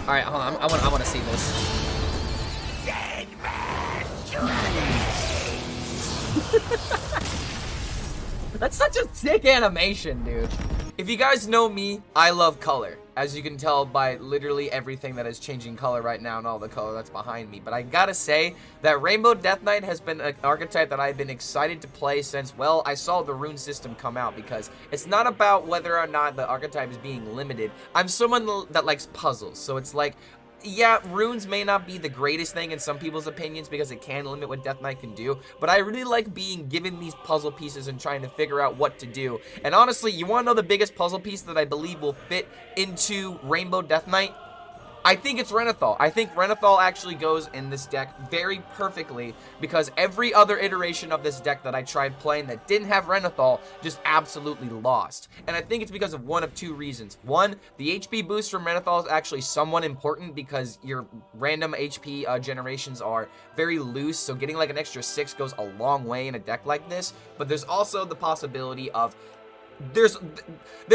Alright, hold on. I want to see this. That's such a sick animation, dude. If you guys know me, I love color. As you can tell by literally everything that is changing color right now and all the color that's behind me. But I gotta say that Rainbow Death Knight has been an archetype that I've been excited to play since, well, I saw the rune system come out, because it's not about whether or not the archetype is being limited. I'm someone that likes puzzles, so it's like, yeah, runes may not be the greatest thing in some people's opinions because it can limit what Death Knight can do, but I really like being given these puzzle pieces and trying to figure out what to do. And honestly, you want to know the biggest puzzle piece that I believe will fit into Rainbow Death Knight? I think it's Renathal. I think Renathal actually goes in this deck very perfectly, because every other iteration of this deck that I tried playing that didn't have Renathal just absolutely lost. And I think it's because of one of two reasons. One, the HP boost from Renathal is actually somewhat important because your random HP generations are very loose, so getting like an extra 6 goes a long way in a deck like this. But there's also the possibility of there's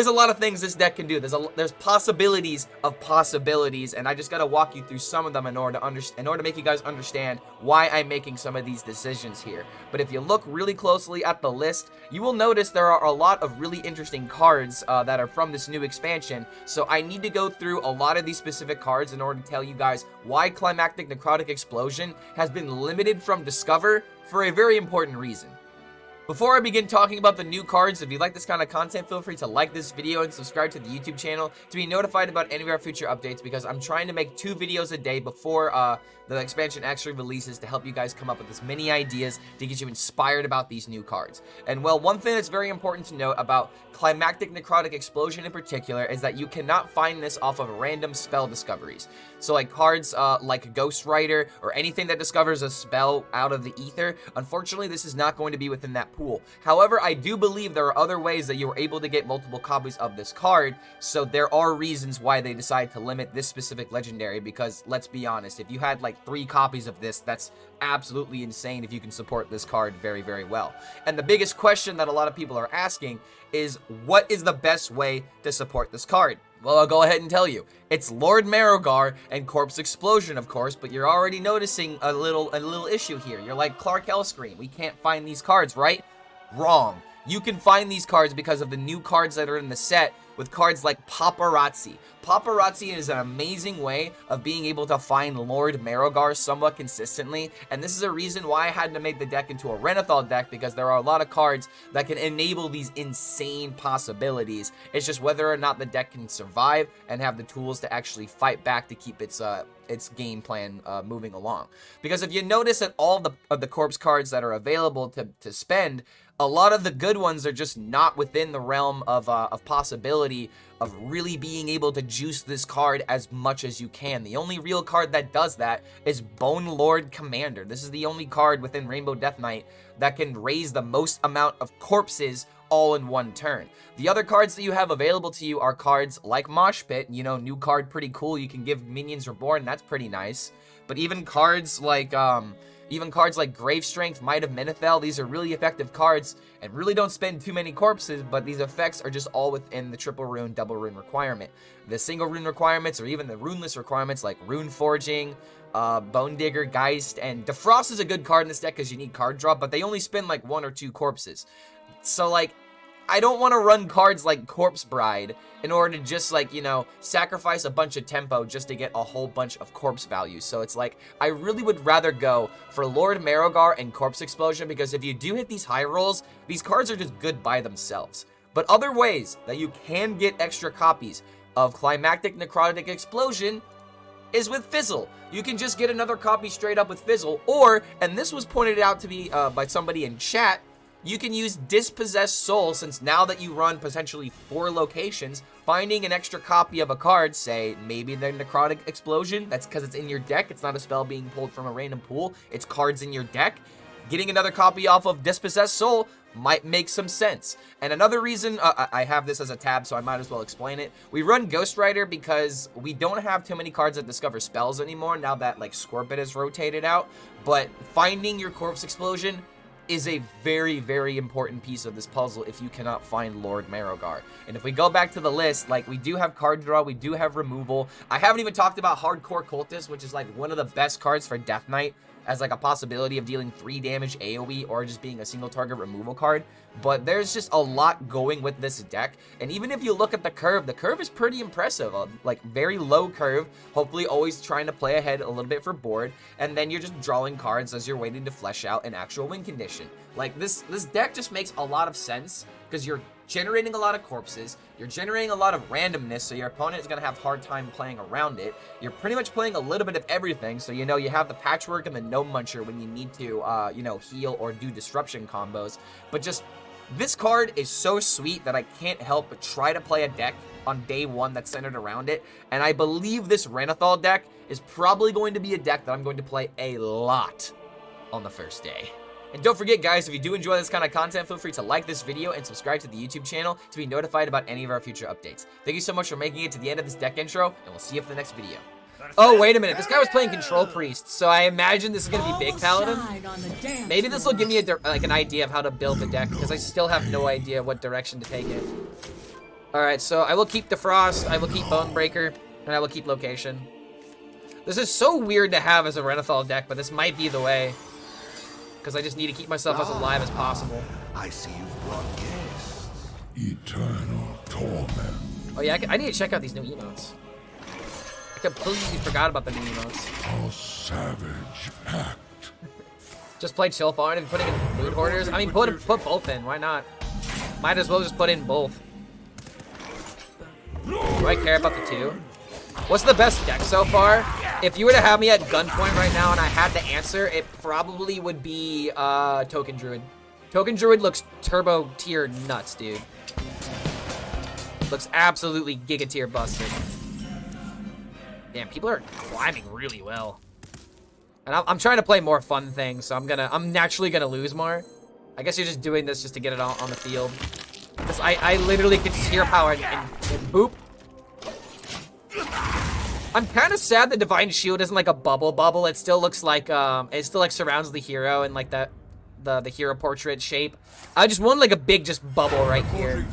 a lot of things this deck can do. There's possibilities of possibilities, and I just gotta walk you through some of them in order to make you guys understand why I'm making some of these decisions here. But if you look really closely at the list, you will notice there are a lot of really interesting cards that are from this new expansion. So I need to go through a lot of these specific cards in order to tell you guys why Climactic Necrotic Explosion has been limited from Discover for a very important reason. Before I begin talking about the new cards, if you like this kind of content, feel free to like this video and subscribe to the YouTube channel to be notified about any of our future updates, because I'm trying to make 2 videos a day before the expansion actually releases to help you guys come up with as many ideas to get you inspired about these new cards. And well, one thing that's very important to note about Climactic Necrotic Explosion in particular is that you cannot find this off of random spell discoveries. So like cards like Ghost Rider or anything that discovers a spell out of the ether, unfortunately this is not going to be within that pool. However, I do believe there are other ways that you're able to get multiple copies of this card, so there are reasons why they decide to limit this specific legendary, because let's be honest, if you had like 3 copies of this, that's absolutely insane if you can support this card very, very well. And the biggest question that a lot of people are asking is, what is the best way to support this card? Well, I'll go ahead and tell you. It's Lord Marrowgar and Corpse Explosion, of course, but you're already noticing a little issue here. You're like, Clark HELLSCREAM, we can't find these cards, right? Wrong. You can find these cards because of the new cards that are in the set, with cards like Paparazzi. Paparazzi is an amazing way of being able to find Lord Marrowgar somewhat consistently, and this is a reason why I had to make the deck into a Renathal deck, because there are a lot of cards that can enable these insane possibilities. It's just whether or not the deck can survive and have the tools to actually fight back to keep its game plan moving along. Because if you notice that all of the corpse cards that are available to spend, a lot of the good ones are just not within the realm of possibility of really being able to juice this card as much as you can. The only real card that does that is Bone Lord Commander. This is the only card within Rainbow Death Knight that can raise the most amount of corpses all in one turn. The other cards that you have available to you are cards like Mosh Pit. You know, new card, pretty cool. You can give Minions Reborn, that's pretty nice. But even cards like Grave Strength, Might of Menethel, these are really effective cards and really don't spend too many corpses, but these effects are just all within the triple rune, double rune requirement. The single rune requirements, or even the runeless requirements like Rune Forging, Bone Digger, Geist, and Defrost is a good card in this deck because you need card draw, but they only spend like 1 or 2 corpses. So like, I don't want to run cards like Corpse Bride in order to just, like, you know, sacrifice a bunch of tempo just to get a whole bunch of corpse value. So it's like, I really would rather go for Lord Marrowgar and Corpse Explosion, because if you do hit these high rolls, these cards are just good by themselves. But other ways that you can get extra copies of Climactic Necrotic Explosion is with Fizzle. You can just get another copy straight up with Fizzle, or, and this was pointed out to me by somebody in chat, you can use Dispossessed Soul, since now that you run potentially 4 locations, finding an extra copy of a card, say maybe the Necrotic Explosion, that's because it's in your deck, it's not a spell being pulled from a random pool, it's cards in your deck. Getting another copy off of Dispossessed Soul might make some sense. And another reason, I have this as a tab, so I might as well explain it. We run Ghost Rider because we don't have too many cards that discover spells anymore now that like Scorpid has rotated out, but finding your Corpse Explosion is a very, very important piece of this puzzle if you cannot find Lord Marrowgar. And if we go back to the list, like, we do have card draw, we do have removal. I haven't even talked about Hardcore Cultist, which is like one of the best cards for Death Knight, as like a possibility of dealing 3 damage AoE or just being a single target removal card. But there's just a lot going with this deck. And even if you look at the curve is pretty impressive. Like, very low curve, hopefully always trying to play ahead a little bit for board. And then you're just drawing cards as you're waiting to flesh out an actual win condition. Like, this deck just makes a lot of sense because you're generating a lot of corpses, you're generating a lot of randomness, so your opponent is going to have a hard time playing around it. You're pretty much playing a little bit of everything, so you know you have the Patchwork and the Gnome Muncher when you need to, you know, heal or do disruption combos. But just, this card is so sweet that I can't help but try to play a deck on day 1 that's centered around it, and I believe this Renathal deck is probably going to be a deck that I'm going to play a lot on the first day. And don't forget, guys, if you do enjoy this kind of content, feel free to like this video and subscribe to the YouTube channel to be notified about any of our future updates. Thank you so much for making it to the end of this deck intro, and we'll see you for the next video. Oh, wait a minute. This guy was playing Control Priest, so I imagine this is going to be Big Paladin. Maybe this will give me like an idea of how to build the deck, because I still have no idea what direction to take it. Alright, so I will keep Defrost, I will keep Bonebreaker, and I will keep Location. This is so weird to have as a Renathal deck, but this might be the way. Because I just need to keep myself as alive as possible. I see you've brought guests. Eternal torment. Oh yeah, I need to check out these new emotes. I completely forgot about the new emotes. A savage act. Just play Chill Farm and putting in Mood Hoarders. I mean, put both in. Why not? Might as well just put in both. Do I care about the 2? What's the best deck so far? If you were to have me at gunpoint right now and I had to answer, it probably would be Token Druid. Token Druid looks turbo tier nuts, dude. Looks absolutely giga tier busted. Damn, people are climbing really well. And I'm trying to play more fun things, so I'm naturally gonna lose more. I guess you're just doing this just to get it on the field. Because I literally could tier power and boop. I'm kind of sad that Divine Shield isn't like a bubble. It still looks like it still like surrounds the hero in like the hero portrait shape. I just want like a big just bubble right here.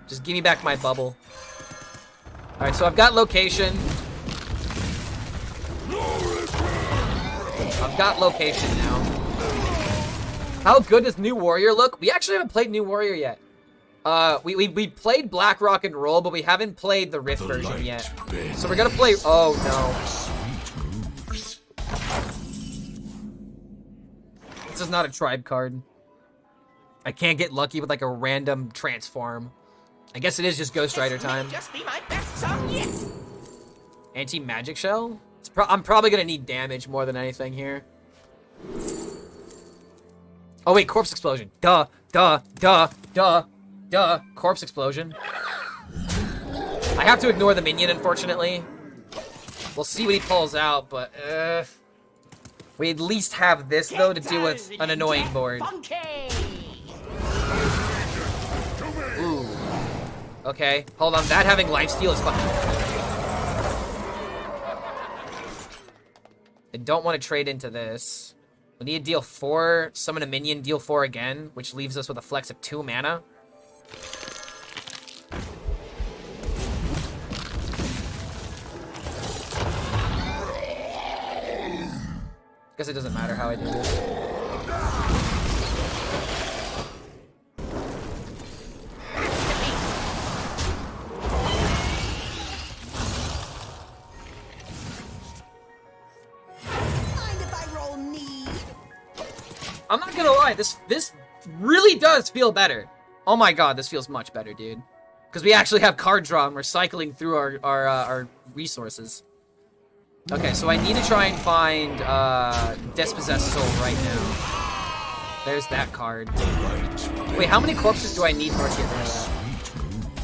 Just give me back my bubble. All right, so I've got Location. I've got Location now. How good does New Warrior look? We actually haven't played New Warrior yet. We played Black Rock and Roll, but we haven't played the Rift version yet. So we're gonna play. Oh no! This is not a tribe card. I can't get lucky with like a random transform. I guess it is just Ghost Rider time. Just be my best song yet. Anti-magic shell? I'm probably gonna need damage more than anything here. Oh wait, Corpse Explosion. Duh. Corpse Explosion. I have to ignore the minion, unfortunately. We'll see what he pulls out, but we at least have this though to deal with an annoying board. Ooh. Okay, hold on. That having lifesteal is fucking. I don't want to trade into this. We need to deal 4, summon a minion, deal 4 again, which leaves us with a flex of 2 mana. Guess it doesn't matter how I do this. I'm not gonna lie, this really does feel better. Oh my god, this feels much better, dude. Because we actually have card draw and we're cycling through our resources. Okay, so I need to try and find Dispossessed Soul right now. There's that card. Wait, how many corpses do I need for it to get rid of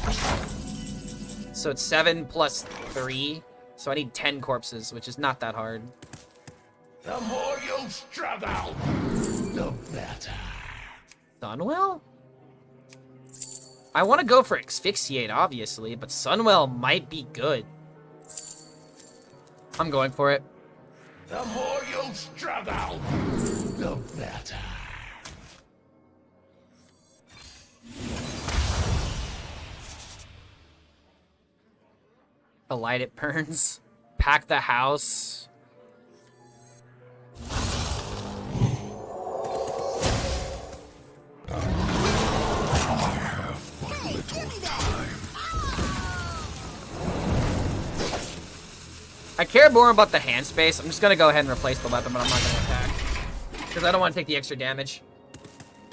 that? So it's 7 plus 3. So I need 10 corpses, which is not that hard. The more you struggle, the better. Sunwell? I want to go for Asphyxiate, obviously, but Sunwell might be good. I'm going for it. The more you struggle, the better. The light it burns. Pack the house. I care more about the hand space. I'm just gonna go ahead and replace the weapon, but I'm not gonna attack. Because I don't want to take the extra damage.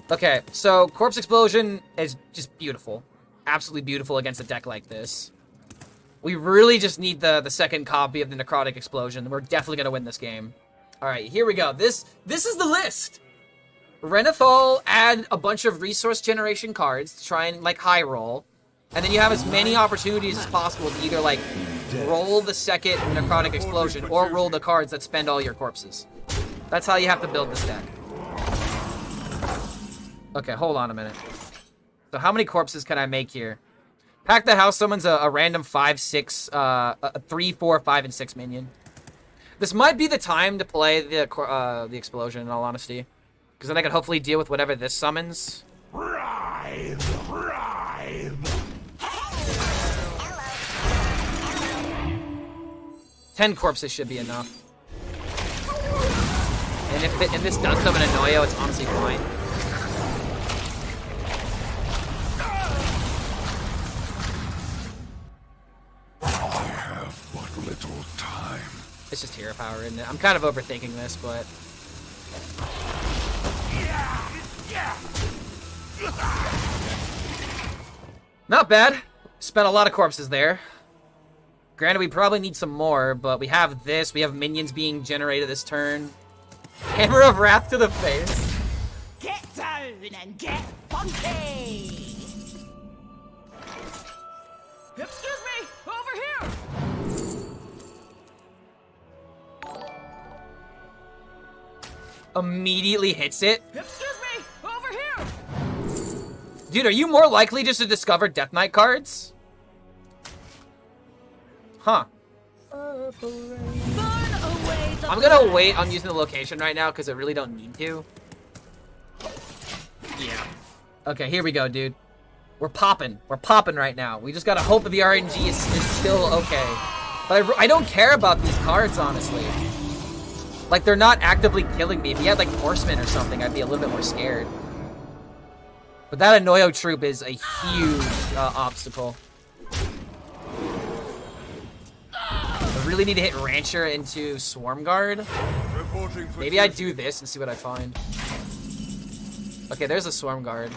Okay, so Corpse Explosion is just beautiful. Absolutely beautiful against a deck like this. We really just need the second copy of the Necrotic Explosion. We're definitely gonna win this game. Alright, here we go. This is the list. Renathal, add a bunch of resource generation cards to try and, like, high roll. And then you have as many opportunities as possible to either, like, roll the second Necrotic Explosion or roll the cards that spend all your corpses. That's how you have to build this deck. Okay, hold on a minute. So how many corpses can I make here? Pack the House summons a random 5, 6, 3, 4, 5, and 6 minion. This might be the time to play the Explosion, in all honesty. Because then I can hopefully deal with whatever this summons. Writhe, writhe. 10 corpses should be enough. And if this does summon a Noyo, it's honestly fine. I have but little time. It's just hero power, isn't it? I'm kind of overthinking this, but... Not bad. Spent a lot of corpses there. Granted, we probably need some more, but we have this. We have minions being generated this turn. Hammer of Wrath to the face. Get down and get funky! Excuse me! Over here! Immediately hits it. Excuse me! Over here! Dude, are you more likely just to discover Death Knight cards? Huh. I'm gonna wait on using the location right now because I really don't need to. Yeah. Okay, here we go, dude. We're popping. We're popping right now. We just gotta hope that the RNG is still okay. But I don't care about these cards, honestly. Like, they're not actively killing me. If he had, like, Horseman or something, I'd be a little bit more scared. But that Anoyo troop is a huge obstacle. I really need to hit Rancher into Swarm Guard. Maybe I do this and see what I find. Okay, there's a Swarm Guard.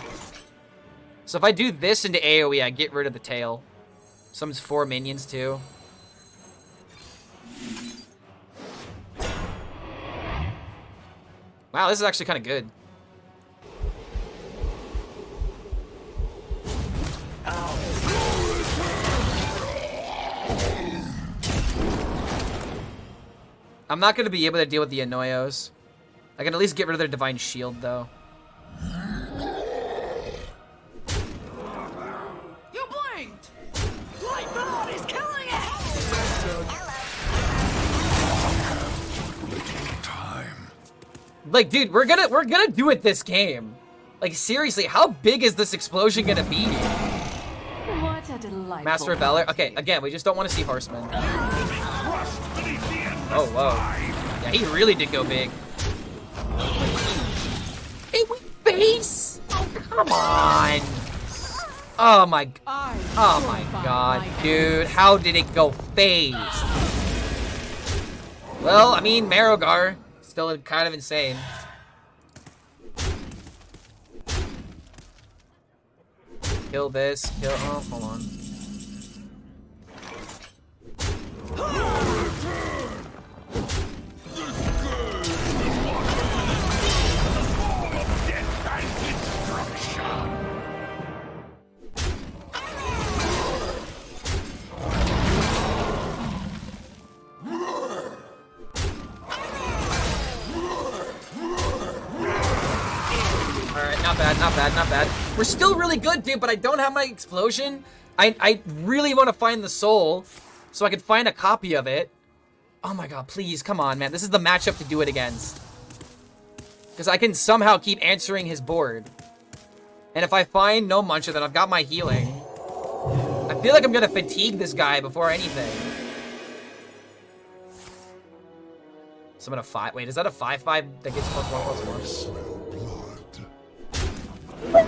So if I do this into AoE, I get rid of the tail. Summons 4 minions too. Wow, this is actually kind of good. I'm not going to be able to deal with the Anoyos. I can at least get rid of their Divine Shield, though. You blinked! Light blood is killing it! Time. Like, dude, we're gonna do it this game. Like, seriously, how big is this explosion gonna be? What a delightful Master of Valor? Okay, again, we just don't want to see Horsemen. Oh, whoa. Yeah, he really did go big. Hey, we face! Oh, come on! Oh my god, dude. How did it go phase? Well, I mean, Marogar. Still kind of insane. Kill this. Kill. Oh, hold on. Not bad. We're still really good, dude, but I don't have my explosion. I really want to find the soul so I can find a copy of it. Oh my god, please, come on, man. This is the matchup to do it against. Because I can somehow keep answering his board. And if I find no Muncher, then I've got my healing. I feel like I'm gonna fatigue this guy before anything. So I'm gonna 5. Wait, is that a 5/5 that gets +1/+1? Blood.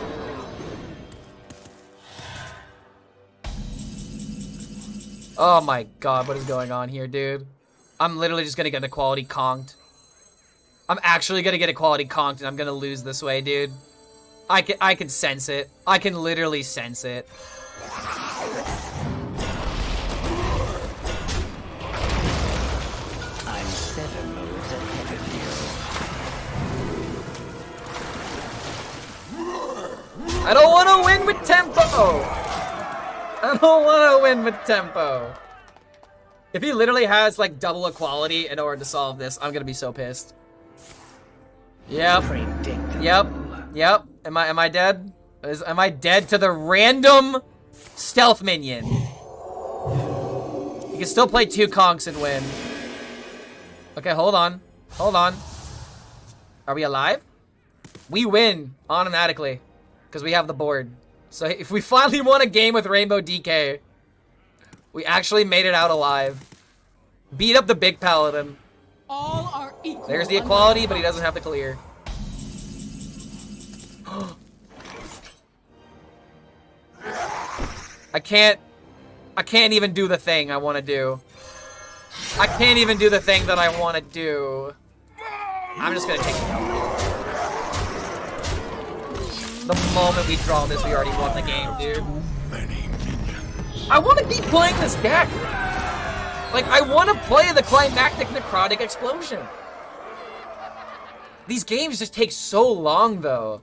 Oh my god, what is going on here, dude? I'm literally just gonna get equality conked. I'm actually gonna get equality conked and I'm gonna lose this way, dude. I can sense it. I can literally sense it. I'm 7 moves ahead of you. I don't wanna win with tempo! I don't wanna win with tempo. If he literally has like double equality in order to solve this, I'm gonna be so pissed. Yep. Yep. Am I dead? Am I dead to the random stealth minion? You can still play 2 conks and win. Okay, hold on. Hold on. Are we alive? We win automatically because we have the board. So if we finally won a game with Rainbow DK, we actually made it out alive. Beat up the big paladin. All are equal. There's the equality, but he doesn't have to clear. I can't even do the thing I want to do. I can't even do the thing that I want to do. I'm just gonna take it out. The moment we draw this, we already won the game, dude. Many minions. I want to keep playing this deck. Like, I want to play the Climactic Necrotic Explosion. These games just take so long, though.